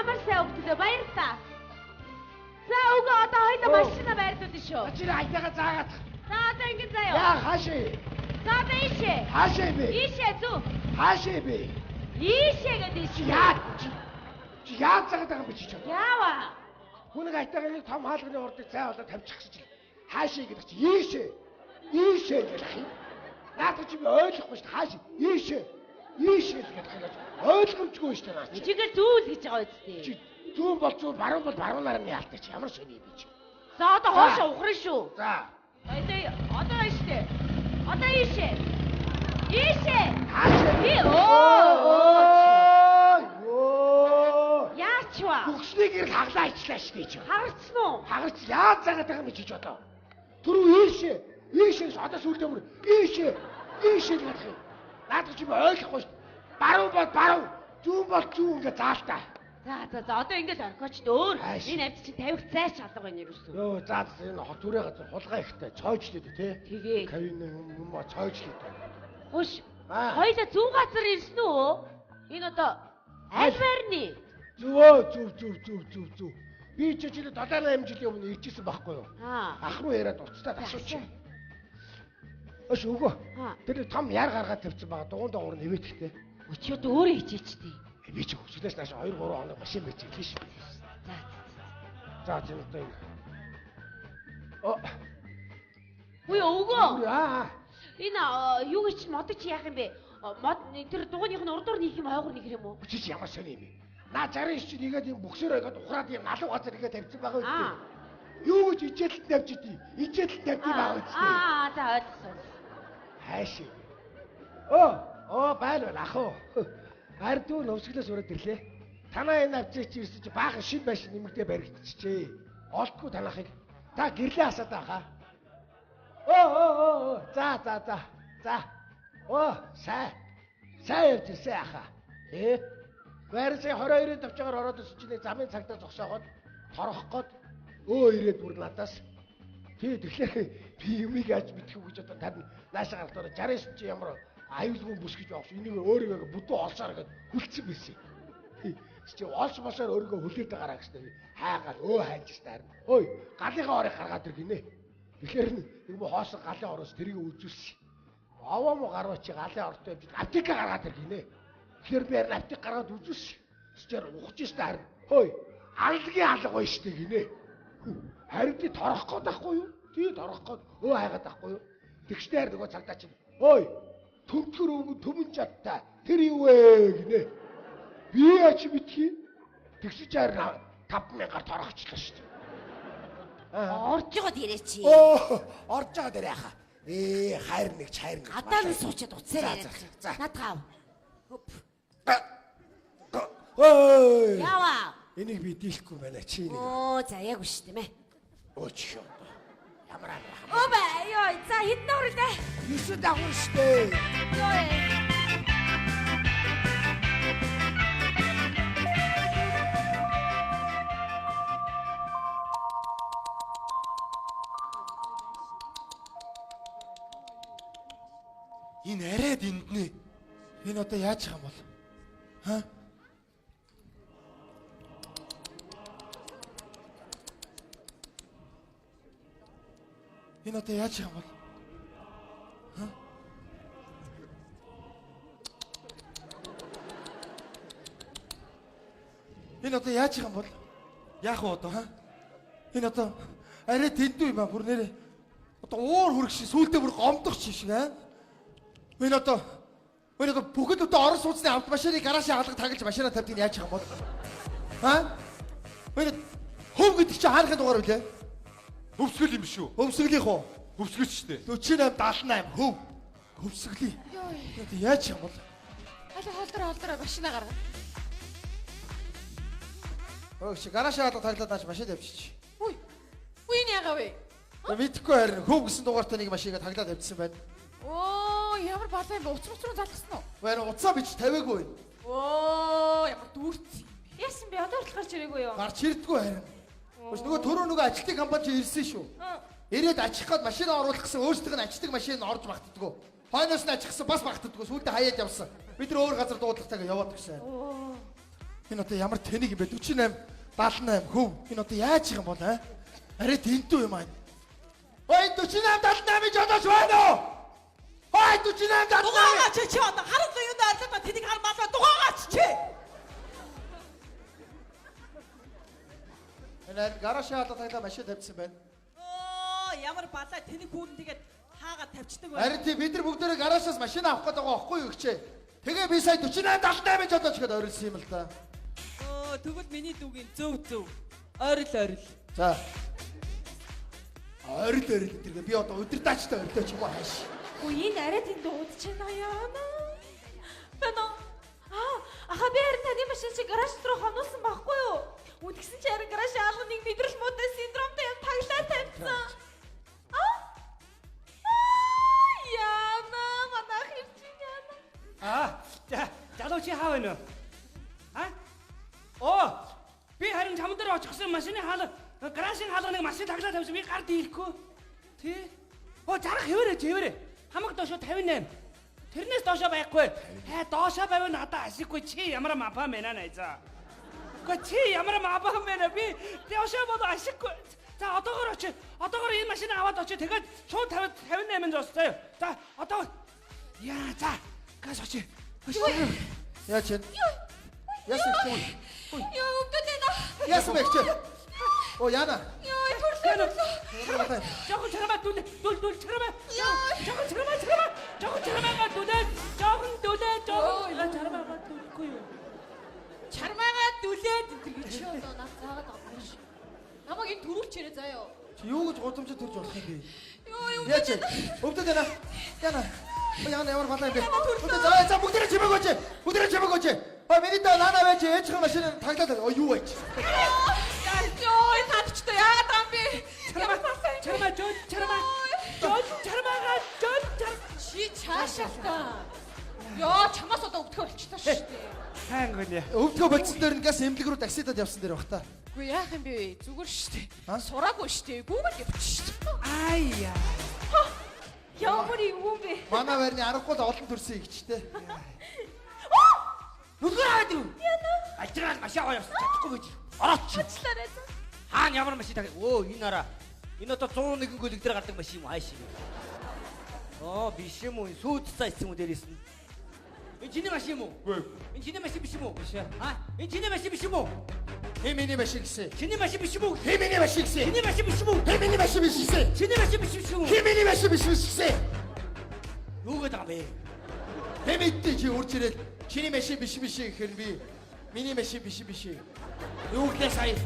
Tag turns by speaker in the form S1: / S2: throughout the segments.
S1: Ямар сайн өгдлөө баярлалаа. За өгөө одоо хоёул машина байрлуулна шүү.
S2: Чи хайтайгаа заагаад.
S1: За одоо ингэ заяа.
S2: Яа хаашаа.
S1: За одоо ийшээ.
S2: Хаашаа бэ?
S1: Ийшээ зүг.
S2: Хаашаа бэ?
S1: Ийшээ гэдэг ийшээ.
S2: Яа. Чи яа цагаад байгаа юм бэ чи?
S1: Яава.
S2: Хүн хайтайгаа нэг том хаалганы урдыг цай болоод тавьчих гэж. Хаашаа гэдэг чи ийшээ. Ийшээ гэх юм. Наадах чи би ойлгохгүй шүү дээ. Хаашаа. Ийшээ. Ийшээ гэдэг юм. Ойлгомжгүй шүү дээ.
S1: Чигээр зүүл гэж байгаа үстэй.
S2: Чи зүүн бол зүүн, баруун бол баруунаар нь яалтай чи ямар сони би чи.
S1: За одоо хоошоо ухрын шүү.
S2: За.
S1: Одоо ийшээ. Одоо ийшээ. Ийшээ.
S2: Хаашаа.
S1: Би Яачва.
S2: Бүгснийг ирэл хаглаа ичлаа шүү дээ чи.
S1: Харцсан уу?
S2: Хагарч яаж заагаад байгаа юм чи ч одоо. Түрүү ийшээ. Ийшээ одоо сүлдээ мөр. Ийшээ. Ийшээ гэх юм. Наадах чи би ойлгохгүй шүү. Баруун бол баруун. Зүүн бол зүүн ингээ заалтаа.
S1: За одоо ингээд орхиоч дөөр. Энэ авч чи тавих цай шалга байна юусэн.
S2: Йоо за энэ түрээ газар хулгай ихтэй цоojлээд тий.
S1: Тэгээ.
S2: Кавин юм цоojлээд.
S1: Хуш. Хоёлаа зүүн газар ирсэн үү? Энэ одоо аль байрны?
S2: Зүв. Би ч жилд 78 жилийн өмнө ирчихсэн байхгүй юу? Ах руу яриад уцтаа тасууч. Өш өгөө. Тэр том яр гаргаад тавьсан байгаа дугуун доогуур нэвэтгэхтэй.
S1: Өчигд өөрөө хичээчтэй.
S2: Би ч өсвөлээс нааш 2 3 хоног машин бичиж ш. За тийм одоо энэ.
S1: Үгүй өгөө.
S2: Энэ
S1: юу гэж модч яах юм бэ? Мод тэр дугууных нь урдуур нийх юм ойгоор нийх юм уу?
S2: Чи ямар сони юм бэ? Наа 69 чи нэгээд юм бөксөр ойгоод ухраад юм налуу газар нэгээд тавьсан байгаа үү? Юу гэж ижээлэлт тавьж идэв? Ижээлэлт тавьж байгаа үү?
S1: За ойлгосон.
S2: Хайш. Байл ах уу. Ардуу нөвсглээс ураад ирлээ. Танаа энэ авчиж ирсэн чи баахан шин байшин нэмэгдээ баригдчихжээ. Олдгүй танахыг. Та гэрлээ хасаад байхаа. За. Сайн явж ирсэн ахаа. Байрсаа 22-нд авчаагаар ороод ирсэн чинь замын цагтаа зогсооход торох гээд ирээд бүр надаас. Тэгэхээр би юмыг яаж мэдэх үү гэж одоо тань наашаа гарахтаа 69 чи ямар аюулгүй бүс гэж явах шүү. Энийг өөрийгөө бүдүү олсоор гээд хүлцэн байсан. Чи олж босоор өөрийгөө хүлээд байгаараа гэжтэй. Хайгаал хайж штаар. Галынхаа орыг гаргаад ир гинэ. Тэгэхээр нэг бо хоосон галын ороос тэрийг үзүүлсэн. Овоо мо гарваа чи галын ортой явж аптека гаргаад ир гинэ. Тэгэхээр би харин аптек гаргаад үзүүлсэн. Чичээр ухаж штаар. Алгийн алга гоё штэ гинэ. Харин ти торох гээд байхгүй юу? Тий торох гээд хайгаад байхгүй юу? Тэгшээр нөгөө цагдаа чинь төмтгөр өвгөн төмөн чадтай тэр юу вэ гинэ. Би яач битгий? Тэгсэж харин 5000-аар торохчлаа шүү дээ.
S1: Орж байгаа дээрээ чи.
S2: Орж байгаа дээрээ хаа. Хайр нэг.
S1: Гадаа нь суучаад уцаар яриад. Над гав. Яава.
S2: Энийг би дийлэхгүй байна чи нэг.
S1: За яг үш тийм ээ.
S2: Өчөө. Ямар аа.
S1: За хэдэн хурлаа?
S2: 9 дагур штэ.
S3: Энэ арайд энднэ. Энэ одоо яаж байгаа юм бол? Энэ одоо яаж байгаа юм бол? Энэ одоо яаж байгаа юм бол? Яах вэ одоо Энэ одоо арай дэндүү юм аа бүр нэрээ. Одоо уур хүрэх шиг сүултээ бүр гомдох шиг Энэ одоо бүгд одоо орон сууцны автомашиныг гараашаа хаалга таглаж машинаа тавьдаг яаж байгаа юм бол? Хөв гэдэг чинь хаалгын дугаар үлээ.
S4: Өвсгөл юм биш үү?
S3: Өвсгөлийнх үү?
S4: Өвсгөл ч дээ.
S3: 48 78 хөв. Өвсгөлийн. Яаж байгаа юм бол?
S1: Холдор машина гаргаа.
S3: Чи гараашаа хаалга таглаад нааш машин тавьчих.
S1: Үгүй энэ ягаа вэ?
S3: Мэдхгүй харин хөв гэсэн дугаартай нэг машиныг таглаад тавьчихсан байна.
S1: Ямар балаа юм бэ? Уцруу залгасан уу?
S3: Баяр уцаа бич тавиагүй.
S1: Ямар дүүрцсэн. Яасан бэ? Одоо гарч ирээгүй юу?
S3: Гарч ирдэггүй харин. Нөгөө түрүү ажилтны компани чи ирсэн шүү. Ирээд ачих гээд машинаа оруулах гэсэн өөрсдөө нь ачдаг машин орж багтдаггүй. Хойноос нь ачихсан бас багтдаггүй. Сүүлдээ хаяад явсан. Бид нар өөр газар дуудлагатайгаа яваад гисэн. Энэ одоо ямар тэнийг юм бэ? 48, 78 хөв. Энэ одоо яаж их юм бол аа? Арай тэнтүү юм аа. Ой 48, 78 жодож байна уу? Ой 48, 78.
S5: Дугаагач чи одоо харахгүй юу даа тэнийг хармаалаа дугаагач чи.
S3: Энэ гараж хаалт таглаа машин тавьчихсан байна.
S5: Ямар балаа тэнийг хүүн тэгээд хаагаад тавьчихдаг байна.
S3: Харин тий бид нар бүгдээрээ гаражаас машин авах гэдэг байгаа байхгүй юу гिचээ. Тэгээ би сая 48, 78 жодож гээд орилсон юм л да.
S5: Тэгвэл миний дүүгийн зөв. Орил.
S3: За. Орил тэргээ би одоо удирдаачтай орилооч юм ааш.
S1: Үгүй энэ арай тэнд удаж байна яана. Бано. Аха би харин таны машин чи гараж руу хонуулсан байхгүй юу? Үтгсэн чи харин гараж аалга нэг мэдрэл муутай синдромтой юм таглаа тавьсан. Яна манайх ирчин яна.
S6: Залуу чи хаа байна уу? Би харин чам дээр очихсан машины хаалга гаражийн хаалганыг машин таглаа тавьсан би гар дийлэхгүй. Тий. Зарах хэвээрээ. Хамаг доошо 58. Тэрнээс доошо байхгүй. Доошо байвал надад ашиггүй чи ямар мапа мэнэ найзаа. Чи ямар мапа мэнэ би доошо бод ашиггүй. За одоогоор очи. Одоогоор энэ машин аваад очи. Тэгээд шууд 58 зоос заяа. За одоо за газ очи.
S3: Яа чи? Яасан чи?
S1: Яа өгдөөдөө.
S3: Яасан бэ чи? Яна.
S1: Яа төрсөн.
S6: Жохон чарамаа дүүл чарамаа. Жохон чарамаа дүүлээ. Чарамаагаа дүүлэхгүй юу?
S1: Чармаагаа дүлээд гэж чи одоо наад заагаад байгаа юм шиг. Намайг энэ төрүүлчээрээ заяа.
S3: Чи юу гэж гудамж төрж болох юм бэ?
S1: Юу
S3: Яа чи? Өвдөд яна. Яна ямар балаа юм бэ? За бүгдээрээ чимээг очи. Миний даа наана байж ээжийн машин таглаад юу байж?
S1: Ёо татчтай яагаад юм бэ?
S6: Чарамаагаа
S1: Чи цаашаалтаа. Ёо чамаас одоо өвдгөө болчихлоо шүү дээ.
S6: Хангуйя.
S3: Өвдгөө болцсон дээр газ эмнэлэг рүү таксидад явсан дээр бах та.
S1: Үгүй яах юм бэ? Зүгээр шүү дээ. Сураагүй шүү дээ. Google явчих шүү дээ.
S6: Ая.
S1: Ямар юм бэ?
S3: Манай байрны аргагүй л олон төрсөн игчтэй.
S6: Нүгэр аваад юу? Ажраад машин аваад чадахгүй гэж. Орооч.
S1: Очлаарай.
S6: Хаана ямар машин таг. Энэ араа. Энэ одоо 101 гөлөг дээр гардаг машин юм ааш. Биш юм уу? Сүйд цайсан юм дээрээс нь. Энэ чиний машин юм уу?
S4: Үгүй.
S6: Энэ чиний машин биш юм уу? Биш. Энэ чиний машин биш юм уу?
S3: Хэмэний машин гэсэн.
S6: Чиний машин биш юм уу?
S3: Хэмэний машин гэсэн.
S6: Чиний машин биш юм уу?
S3: Хэмэний машин биш гэсэн.
S6: Чиний машин биш юм уу?
S3: Хэмэний машин биш гэсэн.
S6: Юу гэдэг юм бэ?
S3: Хэмэдтэй чи урж ирээд чиний машин биш гэхээр би миний машин биш. Юу гэлээ сая?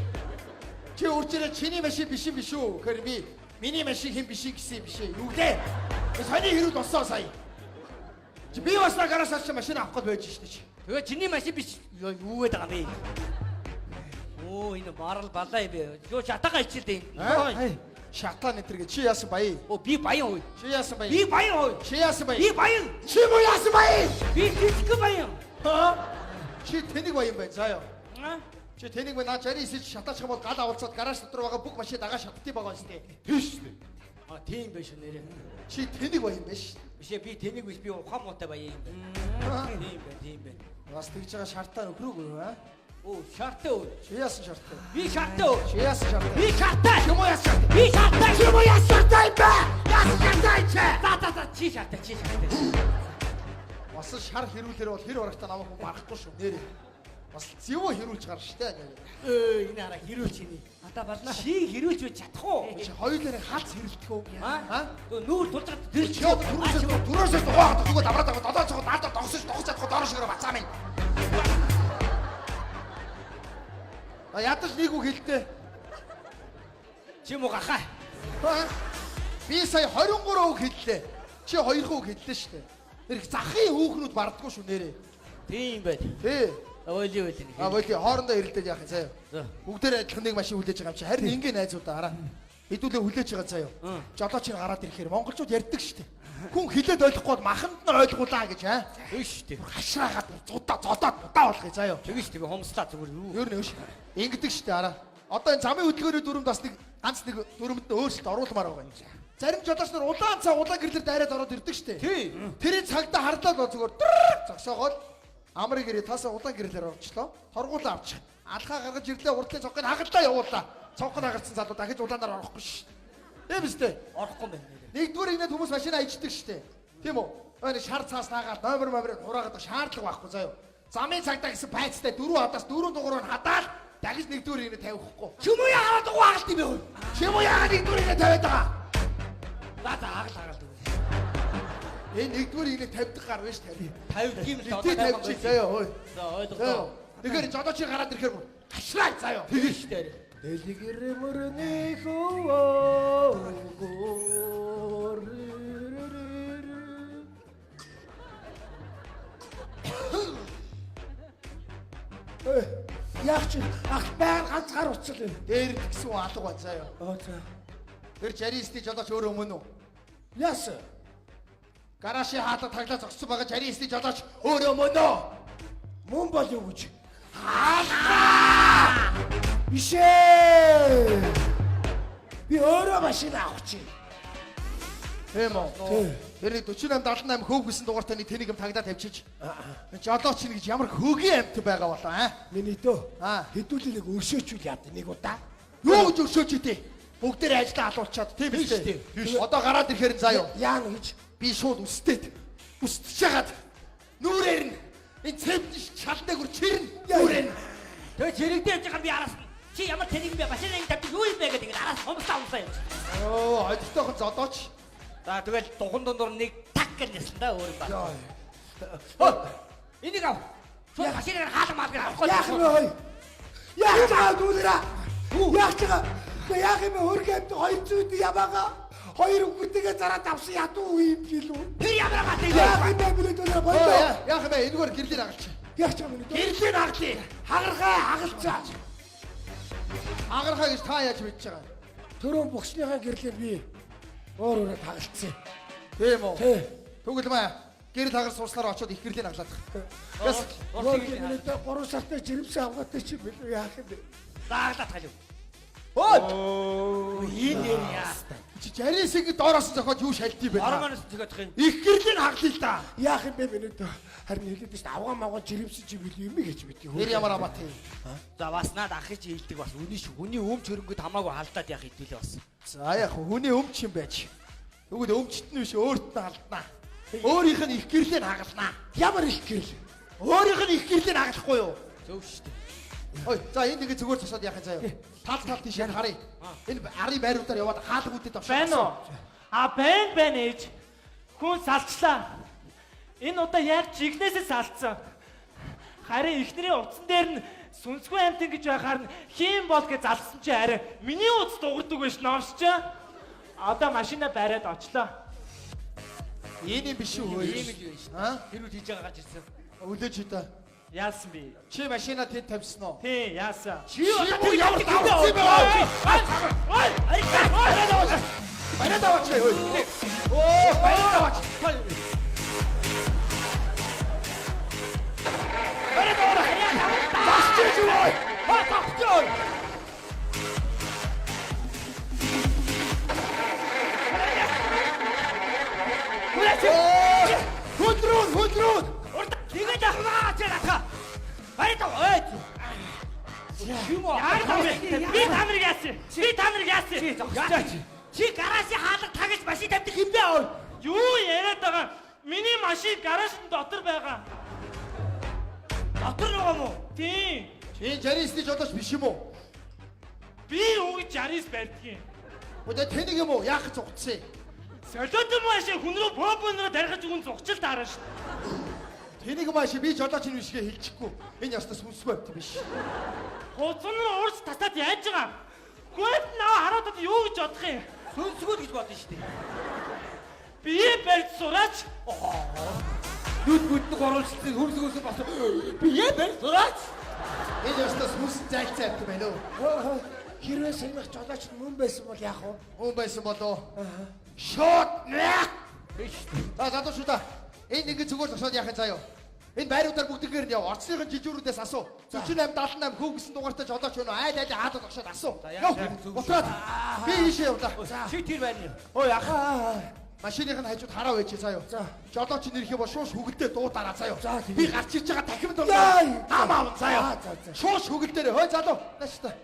S3: Чи урж ирээд чиний машин биш үү гэхээр би миний машин хэм биш гэсэн биш. Юу гэлээ? Сони хэрүүд болсоо сая. Чи би бас гараасаа чи машин авах гээд байж штэ чи.
S6: Тэгээ чиний машин биш юу гэдэг юм бэ? Энэ барал балаа юм бэ? Юу чатаага ичил дээ.
S3: Шатаа нэтэргээ чи яасан баяа?
S6: Би баян уу?
S3: Чи яасан баяа?
S6: Би баян уу?
S3: Чи яасан баяа?
S6: Би баян.
S3: Чи муу яасан баяа?
S6: Би физик баян.
S3: Чи тэнийг баян байна заа ёо. Чи тэнийг байна 69 шатаач юм бол гал авалцаад гараж дотор байгаа бүх машин дагаа шатдсан байгаа шүү дээ.
S4: Тийш дээ.
S6: Тийм биш нэрээ.
S3: Чи тэнийг баян биш.
S6: Бишээ би тэнийг биш би ухаан муутай баян юм байна. Тийм байна.
S3: Бас тэгж байгаа шартаа нөхрөөгүй аа.
S6: Шартаа уу?
S3: Чи яасан шартаа?
S6: Би шартаа уу?
S3: Чи яасан шартаа?
S6: Би шартаа.
S3: Чи муу яасан шартаа?
S6: Би шартаа.
S3: Чи муу яасан шартаа юм бэ? Яасан шартаа чи?
S6: За чи шартаа.
S3: Бас шар хэрүүлэр бол хэр барагтаа намайг хүн барахгүй шүү нэрээ. Бас зэвөө хэрүүлж гар штэ.
S6: Энэ араа хэрүүлж ийн. Ата бална. Чи хэрүүлж байж чадах уу?
S3: Чи хоёулаа хаалц хэрүүлдэг үү?
S6: Нүүр тулцаад тэр
S3: Чи түрөөсөө дугаагаад өгөөд авраад байгаа долоо цогоо наадаа догсож чадахгүй доороо шигээр бацаа минь. Ядаж нэг үг хэлтэй.
S6: чи муу гахаа.
S3: Би сая 23 үг хэллээ. Чи 2 үг хэллээ шүү дээ. Тэр захын хүүхнүүд бардггүй шүү нэрээ.
S6: Тийм байт.
S3: Тий.
S6: Ойлоо нэг.
S3: Боли хоорондоо ирэлдэж яах юм заяа.
S6: За.
S3: Бүгдээр адилхан нэг машин хүлээж байгаа юм чи. Харин ингээ найзуудаа хараа. Хэдүүлээ хүлээж байгаа заяа. Жолооч нь гараад ирэхээр монголчууд ярьдаг шүү дээ. Хүн хилээд ойлгохгүй бол маханд нь ойлгуулаа гэж аа.
S6: Үгүй шүү дээ.
S3: Хашраагаад зодоод будаа болгоё заяа.
S6: Тэгэж шүү дээ. Хомслаа зүгээр юу.
S3: Ер нь өөш. Ингэдэг шүү дээ хараа. Одоо энэ замын хөдөлгөөний дүрмд бас нэг ганц нэг дүрмэд нь өөрчлөлт оруулмаар байгаа юм. Зарим жолооч нар улаан цаг улаан гэрлэр дайраад ороод ирдэг шүү дээ.
S6: Тий.
S3: Тэрийн цагтаа харлаад зүгээр зогсоогоод Амрыг ирээ таасаа удаан гэрэлээр орчлоо. Торгуулаа авчих. Алхаа гаргаж ирлээ урдлын цогцыг хагалдаа явуулаа. Цогцыг хагалсан залуу дахиж улаанаар орохгүй ш. Тийм үстэй.
S6: Орохгүй юм байна.
S3: Нэгдүгээр игнэд хүмүүс машина ичдэг штэ. Тийм үү? Өөний шар цаас наагаад номерыг хураагаад шаардлага байхгүй заяа. Замын цагтаа гэсэн байцтай 4 хадаас 4 дугуур нь хадаад дахиж нэгдүгээр игнэд тавихгүй.
S6: Чүмүү яагаад угаагалт юм бэ хөө?
S3: Чим үү яагаад нэгдүгээр игнэд тавиад байгаа?
S6: Аагалт.
S3: Энэ нэгдүгээр игнэд тавьдаг гар биш тавь.
S6: 50 тийм л
S3: Тэ тавьчих заяа ой.
S6: За ойлголоо.
S3: Тэгэхээр жолоочийн гараад ирэхээр хашраа заяа.
S6: Тэгээ штэ.
S2: Дэлгэр мөрний хөө. Яг чи ах байр ганцгаар уцал.
S3: Дээр гисэн алга бай заяа.
S2: За.
S3: Тэр жаристи жолооч өөрөө өмнө үү?
S2: Яс.
S3: Гараши хаалга таглаа зогссон байгаа жаристи жолооч өөрөө өмнө үү?
S2: Мөн бол юу гэж? Бишээ. Би өөрөө машина авах чи.
S3: Тийм үү? Тэр 4878 хөөг гисэн дугаартай нэг тэнийг юм тагнаа тавьчих. Жолооч нь гэж ямар хөгийн амт байгаа болоо аа?
S2: Миний дөө.
S3: Аа.
S2: Хэдүүлээ нэг өршөөчүүл яад нэг удаа.
S3: Юу гэж өршөөч идэ? Бүгдээр ажиллаа алуулчаад тийм
S6: Биш
S3: үү?
S6: тийм.
S3: Одоо гараад ирэхээр заяа.
S2: Яана гэж.
S3: Би шууд үстэд. Үстэж хагаад нүрээр нь энэ цэвдэж шалнаг үр чирнэ. Нүрээр нь.
S6: Тэгээ зэрэгдээ явж байгаа би араас. Чи ямар тэнийг бэ? Машиныг тавьчих юу юм бэ гэдэг араас хомсдаа унсаа юм.
S3: Оо, одтойхон зодооч.
S6: За тэгэл дугуун дундуур нэг так гэж ясан да өөр юм байна. Хөө. Энийг ав. Шууд машинаар хаалга маалгаар авахгүй.
S2: Яах вэ хой? Яах чаа дүүлэрэ. Яах чаа. Яах юм хөргөөд 200 ямаага 2 үгтэйгээ зараад авсан ятуу юм жилүү.
S6: Тэр ямар гат юм.
S2: Яах юм бэ миний дүүлэрэ бодлоо.
S3: Яах вэ? Энэгээр гэрлээ агалч.
S2: Яах чаа миний дүүлэрэ.
S3: Гэрлээ агалч.
S2: Хагархаа хагалцаа.
S3: Агархаа гэж та яаж мэдж байгаа?
S2: Төрөө богсныхаа гэрлээ би өөрөөрөө тагалцсан.
S3: Тийм үү?
S2: Тий.
S3: Түгэл маа. Гэрэл хагаар сууснаар очиод их гэрлийн аглаад. Яс.
S2: Миний 3 сартаа жирэмсэн авгаатай чи билүү яах юм бэ?
S6: Зааглаад тал юу.
S3: Оо.
S6: Энэ яа.
S3: Чи жарисыг доороос зохиод юу шалдий бэ?
S6: Ормоноос зөгөөдөх юм.
S3: Их гэрлийн хаглаа л да.
S2: Яах юм бэ миний дөө. Харин хэлээд шүү дээ авгаа мавгаа жирэмсэн чи билүү юм гэж битгий.
S3: Тэр ямар амаа тийм.
S6: За бас наад ах гэж хэлдэг бас үний шүү. Хүний өмч хөрөнгөд хамаагүй халдаад яах хэдүүлээ бас.
S3: За яг хүний өмч юм байж. Тэгвэл өмчт нь биш өөрт нь алднаа. Өөрийнх нь их гэрлийг хагалнаа.
S2: Ямар их гэрэл.
S3: Өөрийнх нь их гэрлийг хагалахгүй юу?
S6: Зөв шүү дээ.
S3: Ой, за энэ нэг зүгээр цосоод яах юм заяа. Тал тийш харъя. Энэ арын байруудаар яваад хаалга үдэд авшаа.
S7: Байна уу? Байна ээж. Хүн салчлаа. Энэ удаа яг жигнэсээ салцсан. Харин ихнэрийн утсан дээр нь сүнсгүй амтэн гэж байхаар нь хийм бол гэж залсан чи арай миний утас дуурдаг байж номсч. Одоо машина бариад очлоо.
S3: Энэ юм биш үү?
S6: Ийм л юм шүү.
S3: Аа?
S6: Хэрүүд хийж байгаа гарч ирсэн.
S3: Үлээж удаа.
S7: Яасан би?
S3: Чи машина тэнд тавьсан уу?
S7: Тий, яасан.
S3: Чи одоо ямар давсан юм бэ?
S7: Ой!
S3: Бариад аваач. Оо, бариад аваач. Бариад аваач. Тасч юу? Тасч. Хүндрүүн.
S6: Тэгээд ахмаа чи натаа. Баярлаа. Ой. Юм уу?
S7: Яар тавь. Би таныг яасан.
S6: Чи гаражи хаалга тагж машин тавьдаг юм бэ ой?
S7: Юу яриад байгаа? Миний машин гаражны дотор байгаа.
S6: Дотор байгаа мó?
S7: Тий.
S3: Чи жаристи жолооч биш юм уу?
S7: Би үгүй жарис барьдгийн.
S3: Өдөө тэнийг юм уу? Яах гэж зугтсан?
S7: Солиотой машин хүн рүү бомбоноор дарихаж хүн зугчил дараа шүү.
S3: Тэнийг маш би жолооч юм бишгээ хэлчихгүй. Энэ ястаа сүнсгүй байт биш.
S7: Хуцан нь уурч татаад яаж байгаа? Гүйд наа хараад юу гэж бодох юм?
S6: Сүнсгүүд гэж бодно шүү дээ.
S7: Би барьд сураач.
S6: Нүд оруулчихсан хөрсгөөс бас бие барь сураач.
S3: Энэ ястаа сүнс зайлцаа байт байна уу?
S2: Хэрвээ сэнийх жолооч мөн байсан бол яах вэ?
S3: Хүн байсан болоо. Шот нэ. За шүү да. Энэ ингэ зүгээр зогсоод яах юм заяа. Энэ байруудаар бүгдээр нь яв. Орцныхын жижүүрүүдээс асуу. 4878 хөөгсөн дугаартай жолооч өнөө айл хаалт огшоод асуу. Яв. Бутраад. Би ийшээ явлаа.
S6: Чи тэр байна юу?
S2: Ой ахаа.
S3: машиных нь хажууд хараа байж заяа.
S2: За.
S3: Жолооч нэрхээ бол шууш хөгөлдөө дуудаараа заяа.
S2: За, тийм.
S3: Би гарч ирж байгаа дахин
S2: Яа,
S3: дуулаа. Аав заяа.
S2: За.
S3: Шууш хөгөлдөө хой залуу. Нааштай.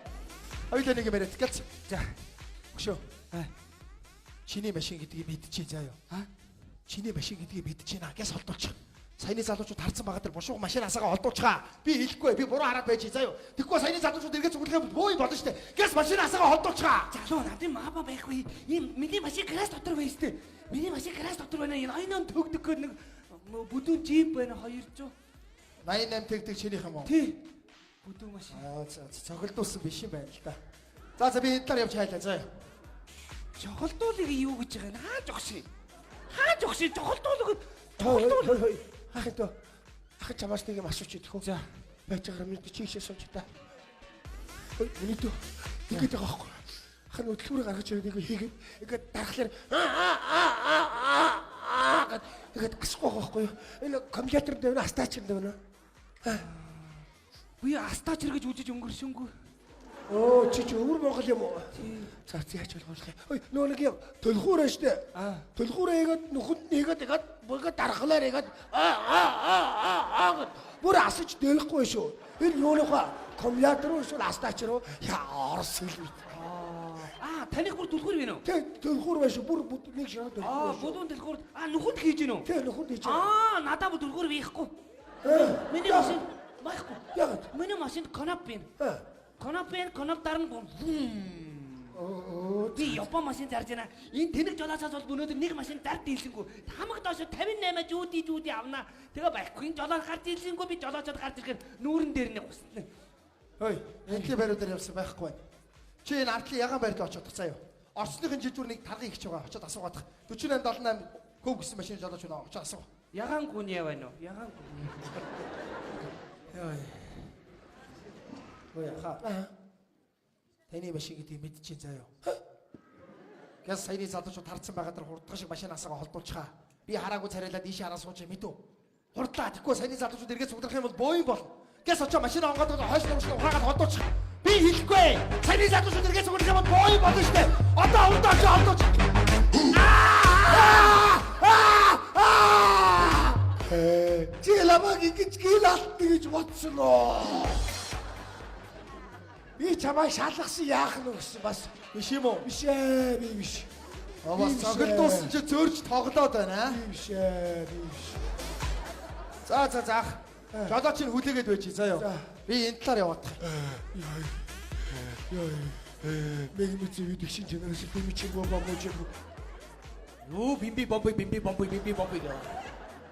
S3: Хоёулаа нэг юм яриад гэлц. За. Өшөө. Чиний машин гэдгийг мэдчихэе заяа. Чиний машин гэдгийг мэдчихэе гэс холдуулчих. Саяны залуучууд харцсан байгаа дээр бушууг машин асаага олдуулчихаа. Би хэлэхгүй. Би буруу хараад байж заяа. Тэгэхгүй саяны залуучууд эргээд зүгэлэхээ боо болно штэ. Гэс машин асаага олдуулчихаа.
S6: Залуу надын маба байхгүй. Ийм миний машин гараж дотор байна штэ. Миний машин гараж дотор байна. Энэ ойнон төгдөг гэх нэг бүдүүн джип байна 200.
S3: 88 тэгдэг чинийх юм уу?
S6: Тий. Бүдүүн машин.
S3: Цохилдуулсан биш юм байна л да. За би энэ талаар явж хайлаа заяа.
S6: Жохолдуулыг юу гэж байгаа нь хааж огши. Хааж огши жохолдуулыг
S2: Хой. Ахын чамаас нэг юм асууч идэх үү?
S6: За.
S2: Байж байгаа юм чи ийшээ сууч та. Ой, миний дөө. Ингээд байгаа байхгүй. Ахын хөдөлгөөрөө гаргаж ирээд нэг хийгээд ингээд дарахлаар ингээд гисгүй байхгүй юу? Энэ компьютер дээр астаач юм дээр.
S6: Би астаач гэж үжиж өнгөршөнгөө.
S2: Оо чи өвөр Монгол юм уу? За яаж болох юм? Ой нөө нэг юм төлхүүрээ штэ. Төлхүүрээ игээд нүхэнд нэгээд игээд бүгд дарахлаар игээд бүр асаж дэлэхгүй шүү. Энэ юунийхаа компьютер уу эсвэл астаач руу орс хэл.
S6: Таних бүр төлхөр вэ нөө?
S2: Тэг төлхүүр байж бүр нэг шараад төлхүүр.
S6: Бүдүүн төлхөр нүхэнд хийж гинөө?
S2: Тэг нүхэнд хийж.
S6: Надаа бүр төлхөр вихгүй. Миний машин байхгүй.
S2: Яагаад?
S6: Миний машинд коноп байна. Коноп дарна. Би Япон машин зарж байна. Энэ тэнэг жолоосоос бол өнөөдөр нэг машин зард дийлсэнгүй. Хамаг доошо 58 жүүди авна. Тэгээ байхгүй. Энэ жолоос гарч дийлсэнгүй би жолоочод гарч ирэхээр нүүрэн дээр нэг усна.
S3: Хөөе, энтли байруудаар явсан байхгүй байна. Чи энэ артлын ягаан байрд очоод заяа. Орчныхын жилдүрнийг таргыг ихч байгаа. Очоод асуугаад. 4878 көв гэсэн машин жолооч байна. Очоод асуу.
S6: Ягаан гүн яа байна уу? Ягаан гүн.
S3: Ой яха. Таны машин гэдгийг мэдчихээн заяа. Гэс саяны залуучууд харцсан байгаа дэр хурдган шиг машин асаага холдуулчихаа. Би хараагүй царайлаад ийшээ хараа сууж мэдв. Хурдлаа. Тэгэхгүй саяны залуучууд эргээд судрах юм бол боо юм бол. Гэс очоо машин онгоод хойш нуушны ухаагаад холдуулчих. Би хэлэхгүй. Саяны залуучууд эргээд судрах юм бол боо юм болно штэ. Одоо хурдаа очоо холдуулчих.
S2: Чи ламаг ингэж гилалт гэж бодсон уу? Би чамаа шалгасан яах нь гэсэн бас
S3: Биш юм уу?
S2: биш ээ би биш.
S3: Аваа цогтолдуулсан чи зөөрч тоглоод байна.
S2: Биш ээ биш.
S3: За. Жолооч нь хүлээгээд байж заяа. Би энэ талаар яваад.
S2: Мэг мэт видео шин чанаас би чи бомбож.
S6: Юу бимби бомбой гээ.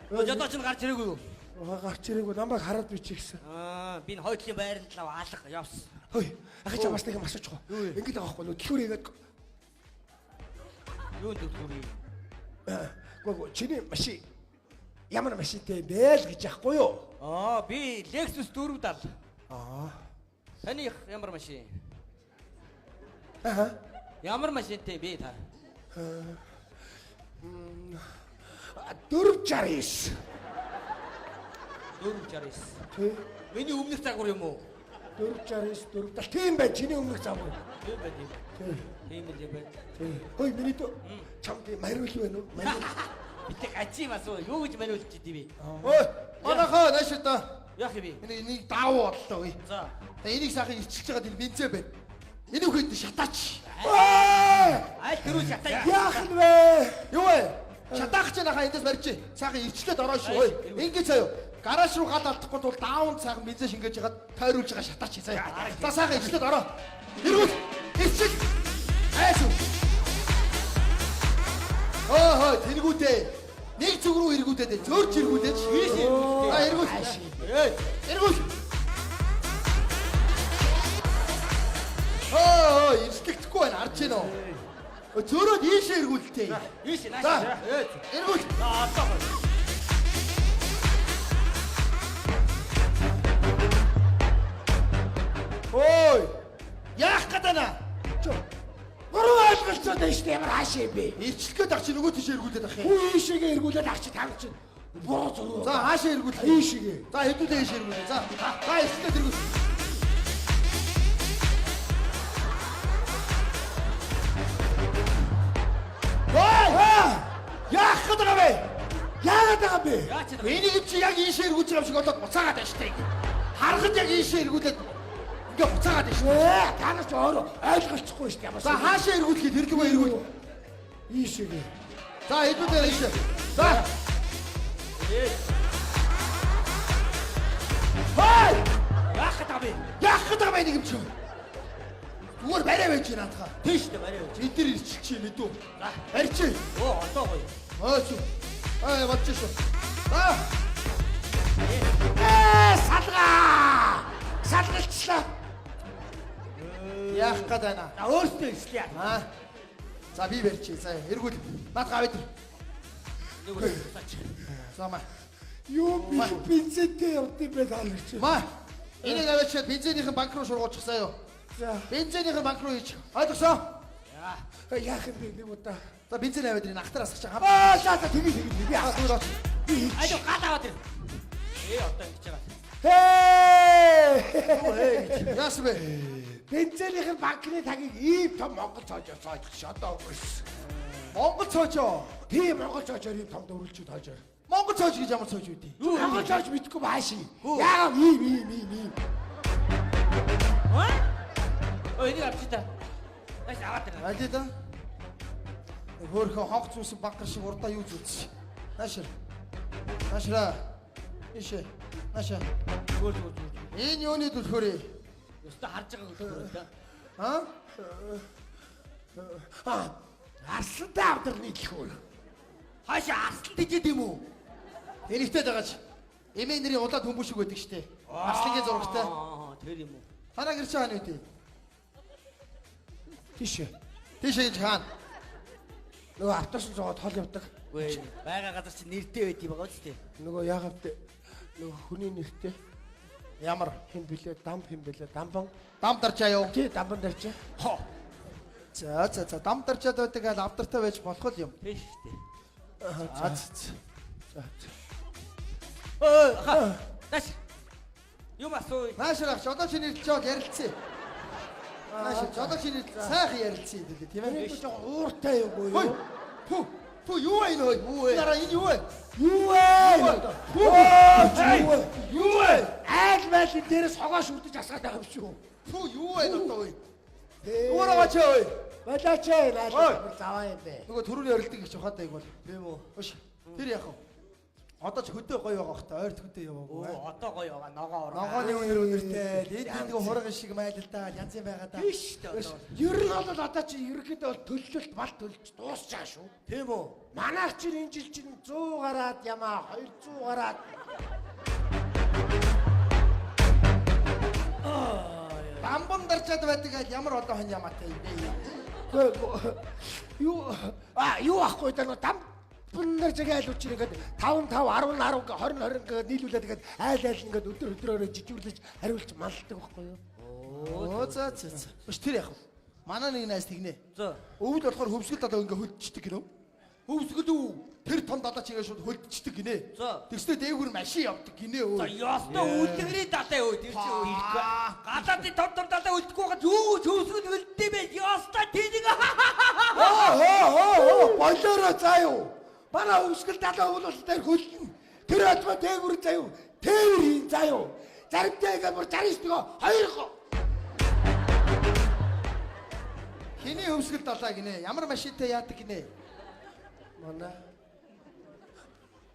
S6: Жолооч нь гарч ирээгүй юу?
S2: Гарч ирээгүй намайг хараад бичихсэн.
S6: Би энэ хойдлын байранд л аалга явсан.
S2: Хөөе, ахиж чамаас нэг юм асуучих уу? Ингээд байгаа хгүй төлхөр игээд.
S6: Юу төлхөр юм?
S2: Гоо чиний машин ямар машинтай бэ л гэж яахгүй юу?
S6: Би Lexus 470. Таних ямар машин? Ямар машинтай бэ та?
S2: 469.
S6: 469. Миний өмнөх загвар юм уу?
S2: 469 470. Тийм бай чиний өмнөх загвар.
S6: Тийм байх. Тийм л юм байна.
S2: Хөөе миний дөө чамд мариул байна уу? Мариул.
S6: Битэг ачим асуу. Юу гэж маниулж дий би?
S3: Ой, манайхаа наашаа та.
S6: Яах юм бэ?
S3: Энийг даавуу бодлоо ой.
S6: За.
S3: Та энийг сайхан ирчихэж байгаа энэ бензэ байна. Энийг хэд шатаач.
S6: Аль тэрүү шатаа.
S2: Яах нь вэ?
S3: Юу вэ? Шатаах ч нахаа эндээс барьж. Сайхан ирчлээд ороо шүү. Ой. Ингээд заяа. Гараж руу гал алдахгүй тул даун сайхан бензэ шингээж хагаад тойруулж байгаа шатаач заяа. За сайхан ирчлээд ороо. Ирүүл. Ирчил. Айсуу. Тэргүүдээ. Нэг зүг рүү эргүүдээ. Зөөрч эргүүдээ. Эргүүл. Эргүүл. Ирсэлдэхгүй байна. Харж байна уу? Зөөрөөд ийшээ эргүүлтэй.
S6: Ийш нааш.
S3: За. Эргүүл. Ой! Яах гэдэг нэ?
S2: Гурван ойлголцоод байна шүү дээ ямар хаашаа бэ?
S3: Ирчлэх гээд ах чи нөгөө тийш эргүүлээд ах юм.
S2: Хүү ийшээгээ эргүүлээд ах чи тав чи. Буруу зуруу.
S3: За хаашаа эргүүл.
S2: Ийшээгээ.
S3: За хэдүүлээ ийш эргүүлээ. За ирчлээд эргүүл. Ой! Яах гэдэг юм бэ?
S2: Яагаад байгаа бэ?
S6: Яач юм.
S3: Энийг чи яг ийшээ эргүүлж байгаа юм шиг болоод буцаагаад байна шүү дээ. Харахад яг ийшээ эргүүлээд ингээ буцаагаад байна шүү.
S2: Та нар ч өөрөө ойлголцохгүй шүү дээ. Ямар
S3: За хаашаа эргүүлэхэд хэрэггүй эргүүл.
S2: ийшээгээ.
S3: За хэдүүдээр ийшээ. За. Хай!
S6: Яах гэдэг бэ?
S3: Яах гэдэг юм нэг юм чи. Зүгээр барай байж байна атха.
S6: Тийш дээ барай.
S3: Энд дэр ирчих чи мэдүү. За барьчих.
S6: Оо одоо гоё.
S3: Аач. Бодчих шүү. За.
S2: Салгаа! Салгалчлаа.
S3: Яах гээд байна.
S6: За өөртөө ислээ.
S3: Аа. За би барьчих. За эргүүл. Наад гавь дээр.
S6: Нэг үгүй цаач.
S3: За маа.
S2: Юу би бензинтэй явд юм бэ таалгач.
S3: Маа. Энийг аваачаад бензинийхэн банк руу шургуулчих заяа.
S2: За
S3: Бензинийхэн банк руу хийчих. Ойлгосон?
S2: яах юм бэ нэг удаа.
S3: За бензин аваад ирэх ахтар асгах чам.
S2: За тэгээ би
S3: Аа зүгээр оч.
S6: Айдуу гал аваад ир. Одоо ингэж байгаа.
S2: Хээ!
S3: Яас бэ?
S2: Бензинийн банкны тагийг ийм том Монгол цоож цоож одоо өгс.
S3: Монгол цоочоо.
S2: Тийм Монгол цоожоор ийм том дөрвөлчүүд хожоо.
S3: Монгол цоож гэж ямар цоож үүдий?
S2: Монгол цоож мэдгүй мааши. Яа ийм.
S6: Оо энийг авчих та. Найс аваад ир.
S3: Алий да. Хөөхөн хонх зүүсэн банкар шиг урдаа юу зүтс. Наашра. Ишээ. Нааша.
S6: Зүгээр.
S3: Энэ юуны түлхөрөө?
S6: Өстө харж байгаа хөлбөр да.
S2: Арслантай авдарны дэлхүүр.
S3: Хаашаа арслан тийгээд юм уу? Тэрэгтэй дагаач. Эмээ нэрийн улаад хүмүүс шиг байдаг штэ. Арслангийн зурагтай.
S6: Тэр юм уу?
S3: Танаа гэр чи хаана үдээ?
S2: Тийшээ.
S3: Тийшээ гэж хаана?
S2: Нөгөө автобус зогоод хол явдаг.
S6: Гүй байгаа газар чи нэртэй байд юм байгаа үстэй.
S2: Нөгөө яагаад нөгөө хүний нэртэй
S3: Ямар?
S2: хэн блэ? Дам хэн блэ? Дамбан.
S3: Дам дарчаа юу?
S2: Тий дамбан дарч.
S3: Хоо. За дам дарчаад байдаг ал авдартай байж болох юм.
S6: Тийш дээ.
S3: За.
S6: Ой ха. Даш. Юм асуу.
S3: Наашрах жодоо чи нэрлж жоод ярилцъя. Нааш жодоо чи нэрлж сайхан ярилцъя гэдэг тийм ээ.
S2: Энэ жоо ууртай юу
S3: Хөөе.
S2: юу?
S3: Ту юу вэ нөө? Нараа энэ юу вэ?
S2: Юу вэ?
S3: Юу вэ?
S2: Айл майл дээрээс хогоо шүрдэж асгаад байгаа юм шүү.
S3: Ту юу вэ нөө? Уураач ой.
S2: Балаач найл заваа юм бэ.
S3: Нөгөө төрөний орилдог гэж ухаатай юм бол. Тийм үү? Өш. Тэр яах вэ? Одоо ч хөдөө гоё байгаа хта ойрт хөдөө яваагүй.
S6: Оо одоо гоё байгаа ногоо ороо.
S3: Ногооны өнөртэй. Энд нэг хурган шиг майлдаа янз юм байгаа да.
S6: Тийш дээ одоо.
S2: Ер нь бол одоо чи ерөнхийдөө бол төлөлт мал төлж дуусч байгаа шүү.
S3: Тийм үү?
S2: Манайх чинь энэ жил чинь 100 гараад ямаа 200 гараад
S3: Дамбан дарчаад байдаг ал ямар одоо хон ямаатай юм бэ?
S2: юу ахгүй да нөө дам нар зэгээл үчир ингээд 5 5 10 10 20 ингээд нийлүүлээд ингээд айл ингээд өдрөөрөө жижигүрлэж хариулж малдаг байхгүй юу?
S3: Оо за. Өш тэр яах вэ? Манай нэг найз тэгнэ.
S6: За.
S3: Өвөл болохоор хөвсгөл далаа ингээ хөлдчихдэг гинөө. Хөвсгөл үү? Тэр том далаа чигээ шууд хөлдчихдэг гинэ.
S6: За.
S3: Тэгснэ дээгүр машин явдаг гинэ өө.
S6: За ястаа үлдгэрийн далаа өө тэр чи ихгүй. Гадаадын том далаа үлдэхгүй байгаа юу чөөсгөл үлддээ бэ? Ястаа тэнийг
S2: Болоороо заа юу. Манай хөвсгөл далаа бол тэр хөлдөн. Тэр атма дээгүр заа юу. Тэр хийн заа юу. Заримдаа ингээд бүр 69 2
S3: Хиний хөвсгөл далаа гинэ. Ямар машинтай яадаг гинэ.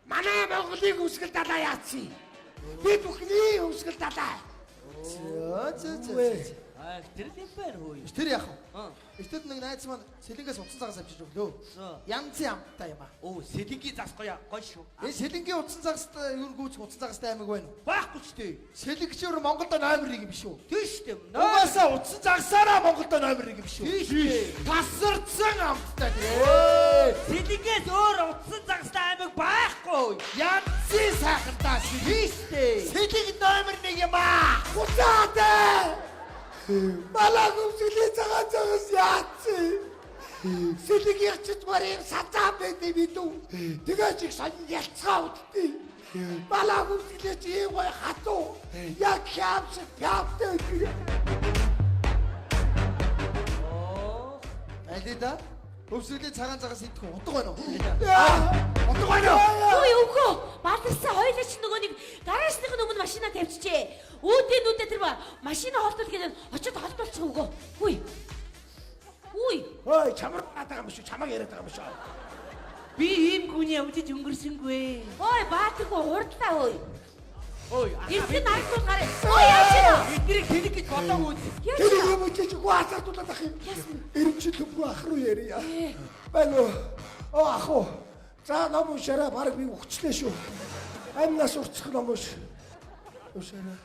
S2: Манай Монголын хөвсгөл далаа яатсан. Би бүхний хөвсгөл далаа.
S3: За.
S6: Аа тэр юм байна хөөе.
S3: Тэр яах вэ? Эцэд нэг найз маань сэлэнгээс утсан цагаас авчиж өглөө. Янз ямтай юм аа.
S6: Оо сэлэнгийн зас гоё шүү.
S3: Энэ сэлэнгийн утсан цагастай юу гүйч утсан цагастай аймаг байна.
S6: Байхгүй ч дээ.
S3: Сэлэнгчээр Монголд номер 1 юм биш үү?
S6: Тийш дээ.
S3: Угаасаа утсан цагсаараа Монголд номер 1 юм биш үү?
S6: Тийш дээ.
S3: Тасарсан амттай тийм.
S6: Сэлэнгээс өөр утсан загстай аймаг байхгүй.
S3: Янзын сайхантаа
S6: Тийш дээ.
S3: сэлэнг номер 1 юм аа.
S2: Уцаатай. Малаа хөвсгөлийн цагаас яатсан. Сэлгийн ячид барыг сацаа байдیں۔ Бидүү. Тэгээ чиг сонь ялцгаа удтыг. Малаа хөвсгөлийн чи гоё хатуу. Яг хямс хямтай.
S3: Алида өвсгөлийн цагаан цагаас идэх утга байна уу?
S2: Утга байна уу?
S1: Ой үгүй. Баатарсан хоёлаа ч нөгөө нэг гаражных өмнө машина тавьчихжээ. Үүдээ тэр машина холтол гэдэг очиод холболцсон үгүй. Үгүй. Үгүй.
S2: Ой, чамраг байгаа юм шүү. Чамаг яриад байгаа юм шүү.
S6: Би ийм гүний явдаж өнгөрсөнгүй.
S1: Ой, баатаргүй хурдлаа ой.
S6: Ой,
S1: Ирсэн найзууд гараа. Ой, яаж яа?
S6: эднийг хэлэх гэж бодоогүй.
S2: Тэр юм чи гоо асаатуулаад ах юм. Ирэмжил хөвгөө ах руу ярья. Байна уу? Оо ах уу. За ном уншаараа баг би өгчлээ шүү. Амнаас урцах ном унш. Уншаараа.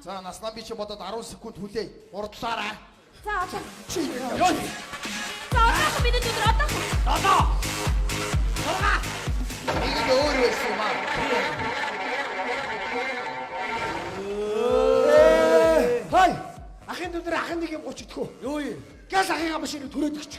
S3: За наснаа би чи бодоод 10 секунд хүлээе. Урдлаарай.
S1: За одоо.
S2: Чи
S6: Ёо.
S1: За одоо бид өдөр одоо.
S3: Нэг л өөр байсан юм аа.
S2: Хай! Ахын өдөр ахын нэг юм гоч идэхүү.
S3: Юу юм?
S2: Газ ахыгаа машиныг түрээд өгч.